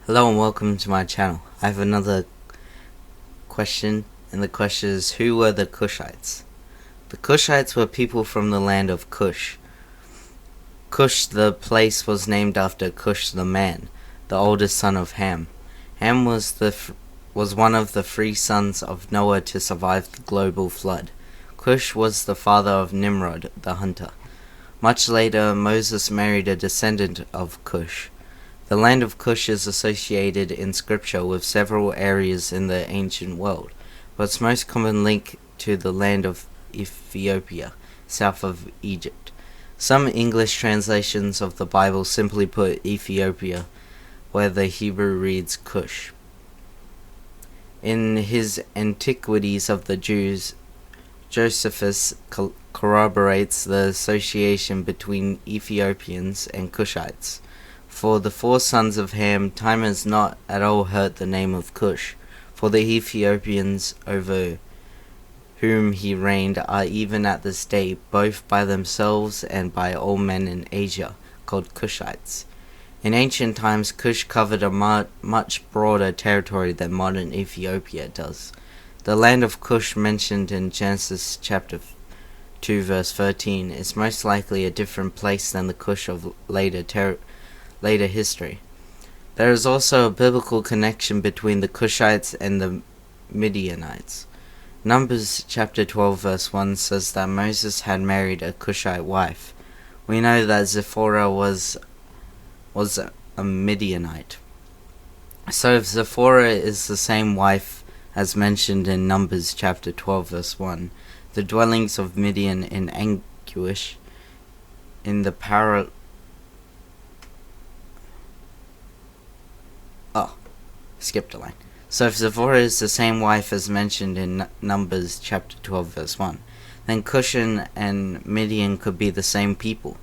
Hello and welcome to my channel. I have another question, and the question is, who were the Cushites? The Cushites were people from the land of Cush. Cush, the place, was named after Cush the man, the oldest son of Ham. Ham was one of the 3 sons of Noah to survive the global flood. Cush was the father of Nimrod, the hunter. Much later, Moses married a descendant of Cush. The land of Cush is associated in scripture with several areas in the ancient world, but its most common link to the land of Ethiopia, south of Egypt. Some English translations of the Bible simply put Ethiopia, where the Hebrew reads Cush. In his Antiquities of the Jews, Josephus corroborates the association between Ethiopians and Cushites. For the 4 sons of Ham, time has not at all hurt the name of Cush, for the Ethiopians over whom he reigned are even at this day, both by themselves and by all men in Asia, called Cushites. In ancient times, Cush covered a much broader territory than modern Ethiopia does. The land of Cush mentioned in Genesis chapter 2 verse 13 is most likely a different place than the Cush of later history. There is also a biblical connection between the Cushites and the Midianites. Numbers chapter 12 verse 1 says that Moses had married a Cushite wife. We know that Zipporah was a Midianite. So if Zipporah is the same wife as mentioned in Numbers chapter 12 verse 1, the dwellings of Midian in anguish in the skipped a line. So if Zipporah is the same wife as mentioned in Numbers chapter 12 verse 1, then Cushan and Midian could be the same people.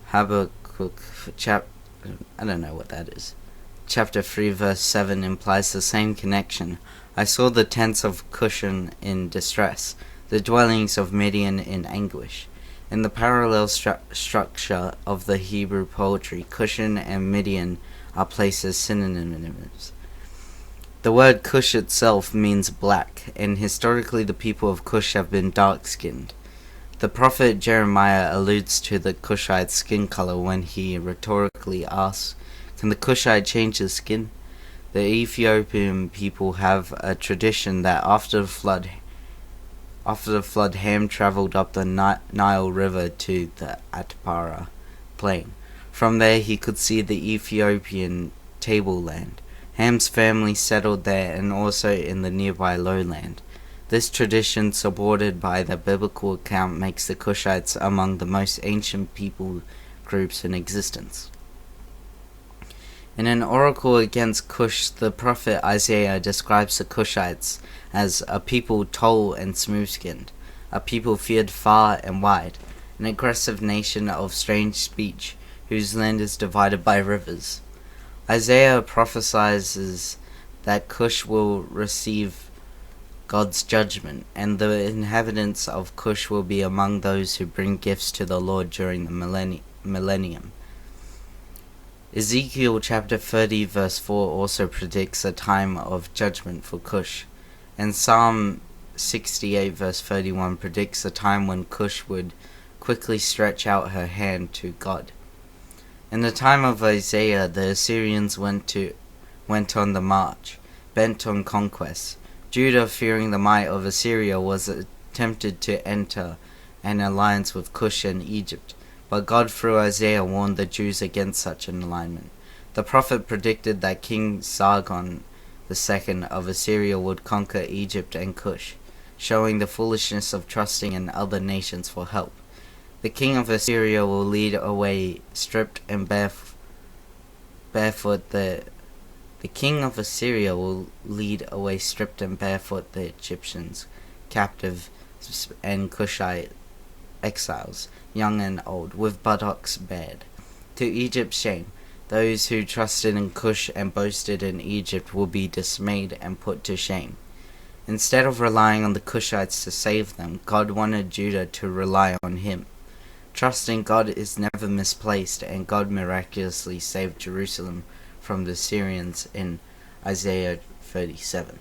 Habakkuk I don't know what that is. Chapter 3 verse 7 implies the same connection. I saw the tents of Cushan in distress, the dwellings of Midian in anguish. In the parallel structure of the Hebrew poetry, Cushan and Midian are placed as synonyms. The word Cush itself means black, and historically the people of Cush have been dark-skinned. The prophet Jeremiah alludes to the Cushite skin color when he rhetorically asks, "Can the Cushite change his skin?" The Ethiopian people have a tradition that after the flood, Ham traveled up the Nile River to the Atbara plain. From there he could see the Ethiopian tableland. Ham's family settled there and also in the nearby lowland. This tradition, supported by the biblical account, makes the Cushites among the most ancient people groups in existence. In an oracle against Cush, the prophet Isaiah describes the Cushites as a people tall and smooth-skinned, a people feared far and wide, an aggressive nation of strange speech, whose land is divided by rivers. Isaiah prophesies that Cush will receive God's judgment, and the inhabitants of Cush will be among those who bring gifts to the Lord during the millennium. Ezekiel chapter 30 verse 4 also predicts a time of judgment for Cush, and Psalm 68 verse 31 predicts a time when Cush would quickly stretch out her hand to God. In the time of Isaiah, the Assyrians went on the march, bent on conquest. Judah, fearing the might of Assyria, was tempted to enter an alliance with Cush and Egypt, but God through Isaiah warned the Jews against such an alignment. The prophet predicted that King Sargon II of Assyria would conquer Egypt and Cush, showing the foolishness of trusting in other nations for help. The king of Assyria will lead away stripped and barefoot the Egyptians, captive and Cushite exiles, young and old, with buttocks bared. To Egypt's shame, those who trusted in Cush and boasted in Egypt will be dismayed and put to shame. Instead of relying on the Cushites to save them, God wanted Judah to rely on him. Trust in God is never misplaced, and God miraculously saved Jerusalem from the Syrians in Isaiah 37.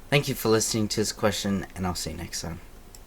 Thank you for listening to this question, and I'll see you next time.